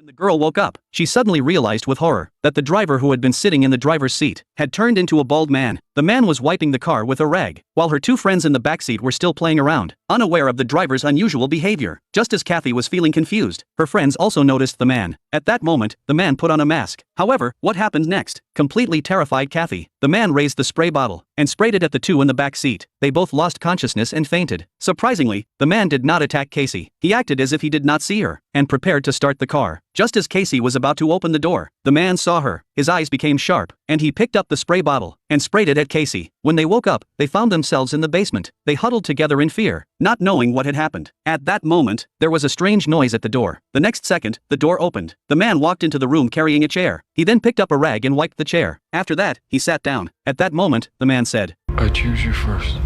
When the girl woke up, she suddenly realized with horror that the driver who had been sitting in the driver's seat had turned into a bald man. The man was wiping the car with a rag, while her two friends in the backseat were still playing around, unaware of the driver's unusual behavior. Just as Kathy was feeling confused, her friends also noticed the man. At that moment, the man put on a mask. However, what happened next completely terrified Kathy. The man raised the spray bottle and sprayed it at the two in the back seat. They both lost consciousness and fainted. Surprisingly, the man did not attack Casey. He acted as if he did not see her and prepared to start the car. Just as Casey was about to open the door, the man saw her. His eyes became sharp, and he picked up the spray bottle and sprayed it at Casey. When they woke up, they found themselves in the basement. They huddled together in fear, not knowing what had happened. At that moment, there was a strange noise at the door. The next second, the door opened. The man walked into the room carrying a chair. He then picked up a rag and wiped the chair. After that, he sat down. At that moment, the man said, "I choose you first.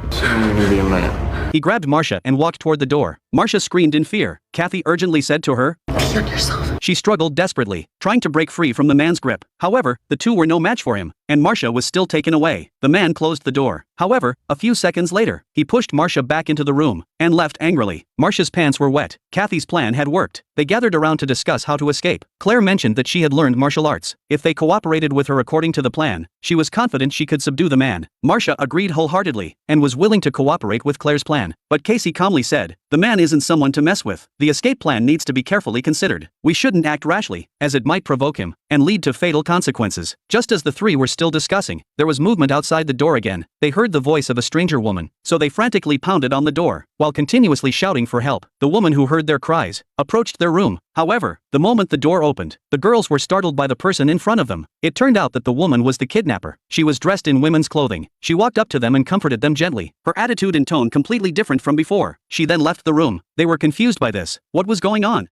Tell me to be a man." He grabbed Marcia and walked toward the door. Marcia screamed in fear. Kathy urgently said to her, "Kill yourself." She struggled desperately, trying to break free from the man's grip. However, the two were no match for him, and Marcia was still taken away. The man closed the door. However, a few seconds later, he pushed Marcia back into the room and left angrily. Marcia's pants were wet. Kathy's plan had worked. They gathered around to discuss how to escape. Claire mentioned that she had learned martial arts. If they cooperated with her according to the plan, she was confident she could subdue the man. Marcia agreed wholeheartedly and was willing to cooperate with Claire's plan. But Casey calmly said, "The man isn't someone to mess with. The escape plan needs to be carefully considered. We shouldn't act rashly, as it might provoke him and lead to fatal consequences." Just as the three were still discussing, there was movement outside the door again. They heard the voice of a stranger woman, so they frantically pounded on the door, while continuously shouting for help. The woman who heard their cries approached their room. However, the moment the door opened, the girls were startled by the person in front of them. It turned out that the woman was the kidnapper. She was dressed in women's clothing. She walked up to them and comforted them gently, her attitude and tone completely different from before. She then left the room. They were confused by this. What was going on?